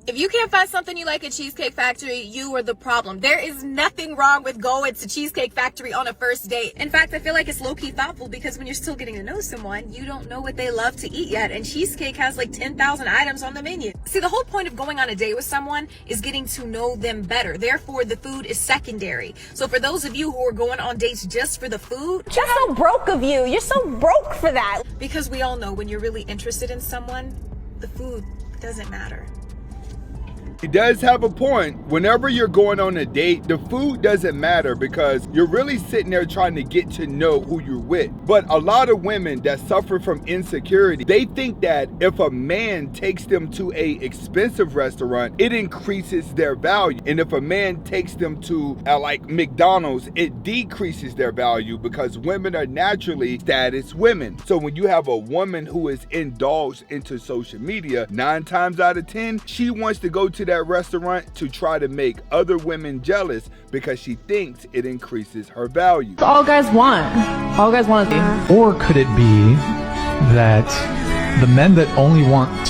If you can't find something you like at Cheesecake Factory, you are the problem. There is nothing wrong with going to Cheesecake Factory on a first date. In fact, I feel like it's low-key thoughtful because when you're still getting to know someone, you don't know what they love to eat yet. And cheesecake has like 10,000 items on the menu. See, the whole point of going on a date with someone is getting to know them better. Therefore, the food is secondary. So for those of you who are going on dates just for the food, that's so broke of you. You're so broke for that. Because we all know when you're really interested in someone, the food doesn't matter. He does have a point. Whenever you're going on a date, the food doesn't matter because you're really sitting there trying to get to know who you're with. But a lot of women that suffer from insecurity, they think that if a man takes them to a expensive restaurant, it increases their value. And if a man takes them to like McDonald's, it decreases their value because women are naturally status women. So when you have a woman who is indulged into social media, 9 times out of 10, she wants to go to that restaurant to try to make other women jealous because she thinks it increases her value. That's all guys want. All guys want to do. Or could it be that the men that only want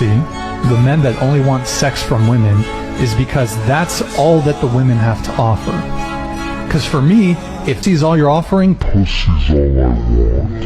sex from women is because that's all that the women have to offer? Because for me, if she's all you're offering, pussy's all I want.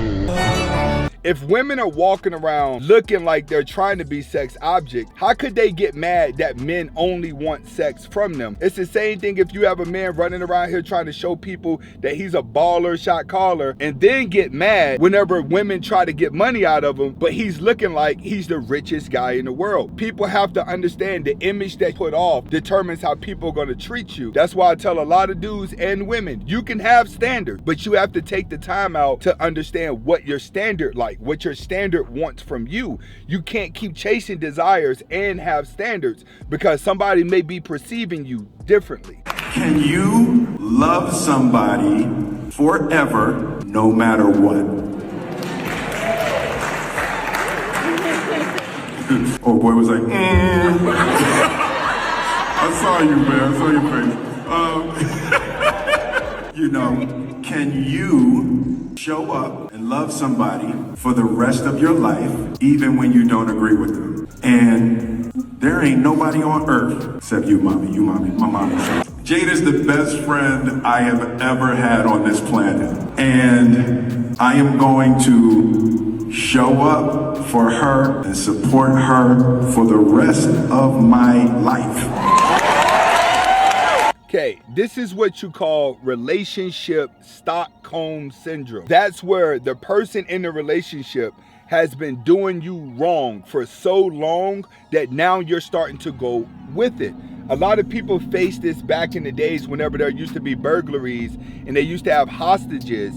If women are walking around looking like they're trying to be sex object, how could they get mad that men only want sex from them? It's the same thing if you have a man running around here trying to show people that he's a baller, shot caller, and then get mad whenever women try to get money out of him, but he's looking like he's the richest guy in the world. People have to understand the image they put off determines how people are going to treat you. That's why I tell a lot of dudes and women, you can have standards, but you have to take the time out to understand what your standard like, what your standard wants from you. You can't keep chasing desires and have standards because somebody may be perceiving you differently. Can you love somebody forever, no matter what? Oh boy was like, I saw you, man. I saw your face. Can you show up and love somebody for the rest of your life, even when you don't agree with them? And there ain't nobody on earth except you, mommy, my mommy. Jada's the best friend I have ever had on this planet. And I am going to show up for her and support her for the rest of my life. Okay, this is what you call relationship Stockholm syndrome. That's where the person in the relationship has been doing you wrong for so long that now you're starting to go with it. A lot of people faced this back in the days whenever there used to be burglaries and they used to have hostages,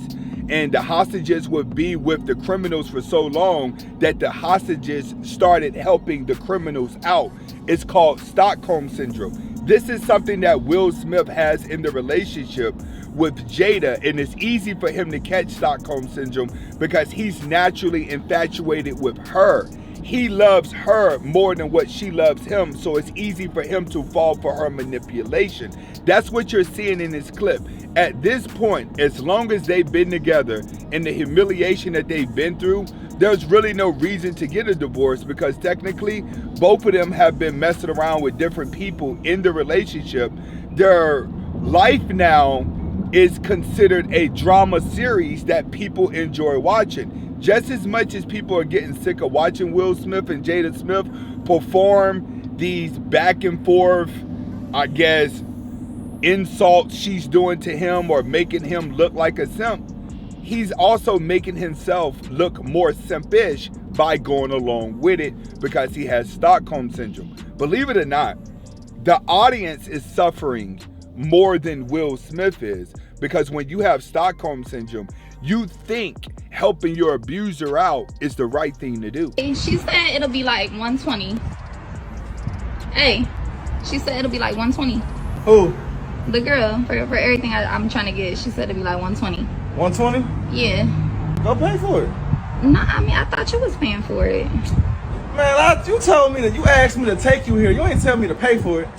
and the hostages would be with the criminals for so long that the hostages started helping the criminals out. It's called Stockholm syndrome. This is something that Will Smith has in the relationship with Jada, and it's easy for him to catch Stockholm syndrome because he's naturally infatuated with her. He loves her more than what she loves him, so it's easy for him to fall for her manipulation. That's what you're seeing in this clip. At this point, as long as they've been together and the humiliation that they've been through, there's really no reason to get a divorce because technically both of them have been messing around with different people in the relationship. Their life now is considered a drama series that people enjoy watching. Just as much as people are getting sick of watching Will Smith and Jada Smith perform these back and forth, I guess, insults she's doing to him or making him look like a simp, he's also making himself look more simpish by going along with it because he has Stockholm syndrome. Believe it or not, the audience is suffering more than Will Smith is because when you have Stockholm syndrome, you think helping your abuser out is the right thing to do. She said it'll be like 120. Hey, she said it'll be like 120. Who? The girl, for everything I'm trying to get, she said it'd be like 120. 120? Yeah. Go pay for it. Nah, I mean, I thought you was paying for it. Man, you told me that you asked me to take you here. You ain't tell me to pay for it.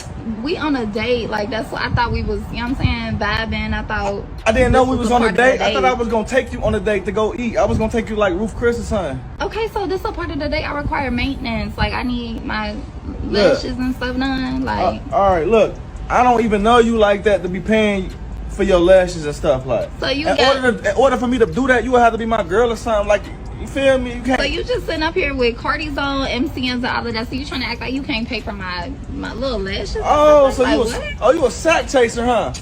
we on a date. Like, that's what I thought we was, you know what I'm saying, vibing. I thought I didn't know this we was on a part of date. the I thought I was gonna take you on a date to go eat. I was gonna take you like Ruth Chris or something. Okay, so this is a part of the date. I require maintenance. Like, I need my lashes and stuff done. Like, all right, look, I don't even know you like that to be paying for your lashes and stuff. Like, so you in order for me to do that, you would have to be my girl or something. Like, you feel me? You can't. So you just sitting up here with Cardi's on, MCNs and all of that. So you trying to act like you can't pay for my little lashes? Oh, so like, you a sack chaser, huh?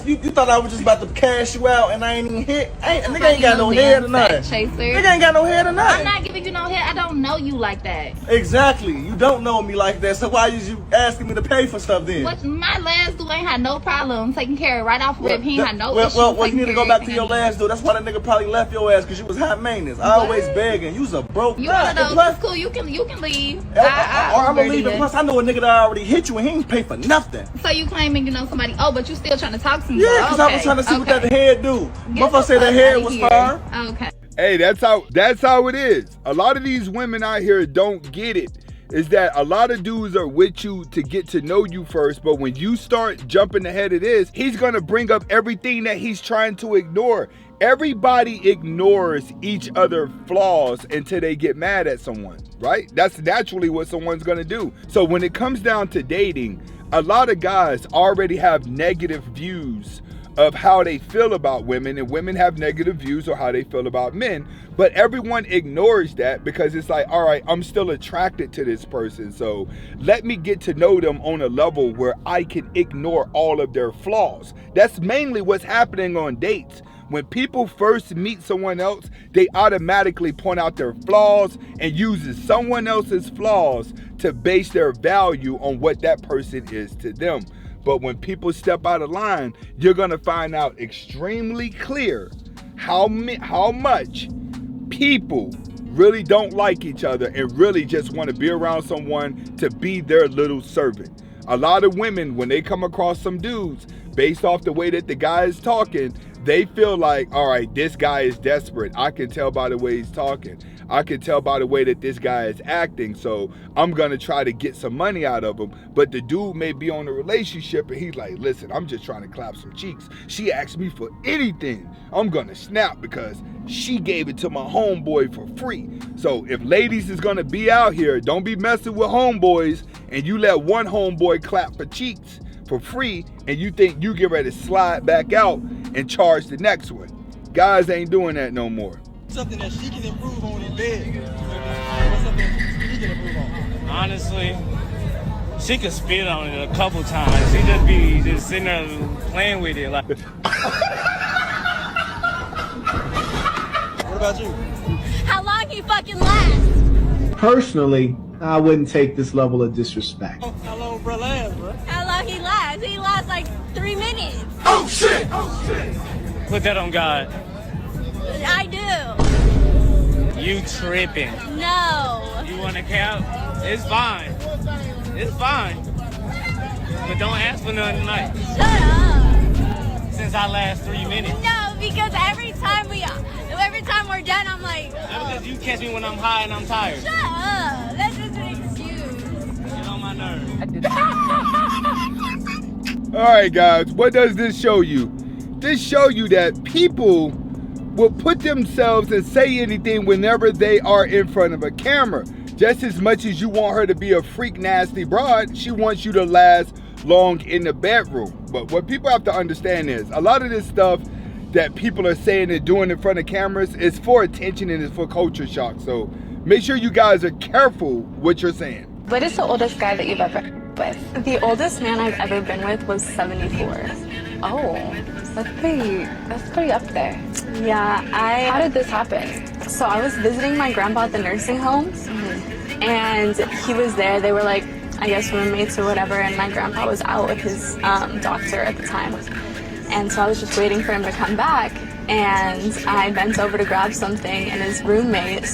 You thought I was just about to cash you out and I ain't even hit? Nigga ain't got no head or nothing. Nigga ain't got no head or nothing. I'm not giving you no head. I don't know you like that. Exactly. You don't know me like that. So why is you asking me to pay for stuff then? What, my last dude ain't had no problem taking care of right off rip. He ain't had no issues. Well, you need to go back to your last dude. That's why that nigga probably left your ass because you was high maintenance. Always begging. You was a broke You guy. one of those. That's cool. You can leave. Or I'm gonna leave it. Plus, I know a nigga that already hit you and he ain't pay for nothing. So you claiming you know somebody? Oh, but you still trying to talk to me? Yeah, because I was trying to see what that head do. Motherfucker said that head was fire. Okay. Hey, that's how it is. A lot of these women out here don't get it. Is that a lot of dudes are with you to get to know you first, but when you start jumping ahead of this, he's gonna bring up everything that he's trying to ignore. Everybody ignores each other's flaws until they get mad at someone, right? That's naturally what someone's gonna do. So when it comes down to dating, a lot of guys already have negative views of how they feel about women, and women have negative views of how they feel about men, but everyone ignores that because it's like, all right, I'm still attracted to this person, so let me get to know them on a level where I can ignore all of their flaws. That's mainly what's happening on dates. When people first meet someone else, they automatically point out their flaws and uses someone else's flaws to base their value on what that person is to them. But when people step out of line, you're gonna find out extremely clear how much people really don't like each other and really just want to be around someone to be their little servant. A lot of women, when they come across some dudes, based off the way that the guy is talking, they feel like, all right, this guy is desperate. I can tell by the way he's talking. I can tell by the way that this guy is acting. So I'm going to try to get some money out of him. But the dude may be on a relationship and he's like, listen, I'm just trying to clap some cheeks. She asked me for anything. I'm going to snap because she gave it to my homeboy for free. So if ladies is going to be out here, don't be messing with homeboys and you let one homeboy clap for cheeks for free and you think you get ready to slide back out and charge the next one. Guys ain't doing that no more. Something that she can improve on in bed. What's something she can improve on? Honestly, she could spit on it a couple times. She just be just sitting there playing with it. Like. What about you? How long you fucking last? Personally, I wouldn't take this level of disrespect. How long bro last, bro? How long he lasts? He lasts like 3 minutes. Oh shit! Oh shit! Put that on God. I do. You tripping. No. You want to count? It's fine. It's fine. But don't ask for nothing tonight. Shut up. Since I last 3 minutes. No, because every time we're done, I'm like, That's because you catch me when I'm high and I'm tired. shut up. That's just an excuse. Get on my nerves. All right, guys, what does this show you? This show you that people will put themselves and say anything whenever they are in front of a camera. Just as much as you want her to be a freak nasty broad, she wants you to last long in the bedroom. But what people have to understand is a lot of this stuff that people are saying and doing in front of cameras is for attention and it's for culture shock. So make sure you guys are careful what you're saying. What is the oldest guy that you've ever been with? The oldest man I've ever been with was 74. Oh, that's pretty up there. Yeah, How did this happen? So I was visiting my grandpa at the nursing home, and he was there. They were like, I guess roommates or whatever, and my grandpa was out with his doctor at the time. And so I was just waiting for him to come back, and I bent over to grab something, and his roommate.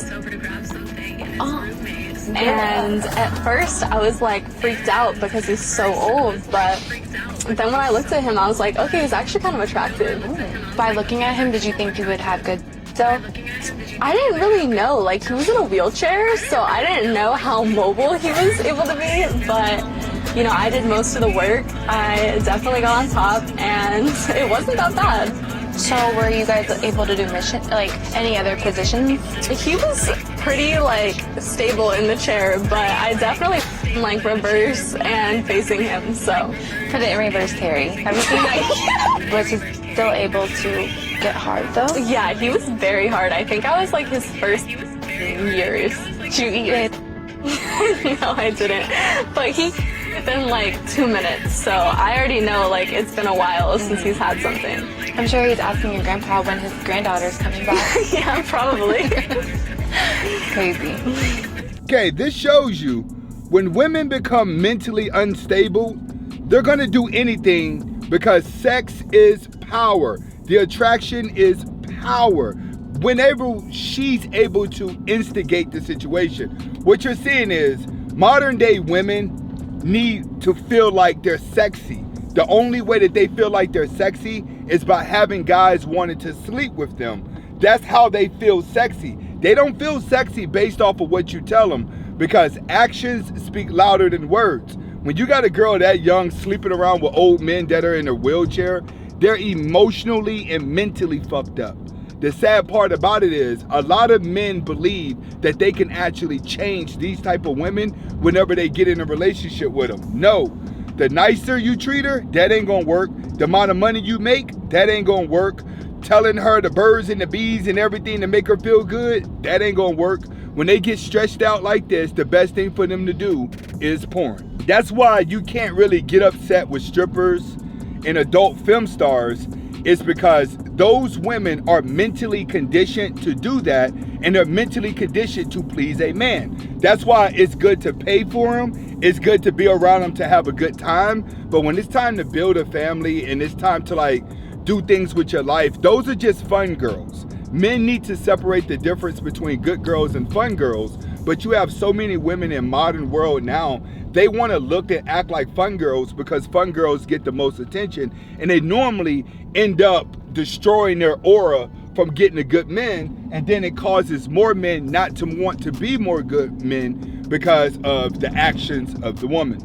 And at first I was like freaked out because he's so old, but then when I looked at him, I was like, okay, he's actually kind of attractive. By looking at him, did you think you would have good self? I didn't really know, like he was in a wheelchair, so I didn't know how mobile he was able to be, but You know, I did most of the work. I definitely got on top, and it wasn't that bad. So were you guys able to do mission, like any other positions? He was pretty like stable in the chair, but I definitely like reverse and facing him, so. Put it in reverse, Terry. Have you seen that? Was he still able to get hard though? Yeah, he was very hard. I think I was like his first years. Did you eat it? No, I didn't. But he within like 2 minutes, so I already know like it's been a while since he's had something. I'm sure he's asking your grandpa when his granddaughter's coming back. Yeah, probably. Crazy. Okay, this shows you when women become mentally unstable, they're gonna do anything because sex is power. The attraction is power. Whenever she's able to instigate the situation, what you're seeing is modern day women need to feel like they're sexy. The only way that they feel like they're sexy is by having guys wanting to sleep with them. That's how they feel sexy. They don't feel sexy based off of what you tell them because actions speak louder than words. When you got a girl that young sleeping around with old men that are in a wheelchair, they're emotionally and mentally fucked up. The sad part about it is a lot of men believe that they can actually change these type of women whenever they get in a relationship with them. No, the nicer you treat her, that ain't gonna work. The amount of money you make, that ain't gonna work. Telling her the birds and the bees and everything to make her feel good, that ain't gonna work. When they get stretched out like this, the best thing for them to do is porn. That's why you can't really get upset with strippers and adult film stars. It's because those women are mentally conditioned to do that, and they're mentally conditioned to please a man. That's why it's good to pay for them. It's good to be around them to have a good time. But when it's time to build a family and it's time to like do things with your life, those are just fun girls. Men need to separate the difference between good girls and fun girls. But you have so many women in modern world now, they want to look and act like fun girls because fun girls get the most attention, and they normally end up destroying their aura from getting the good men, and then it causes more men not to want to be more good men because of the actions of the woman.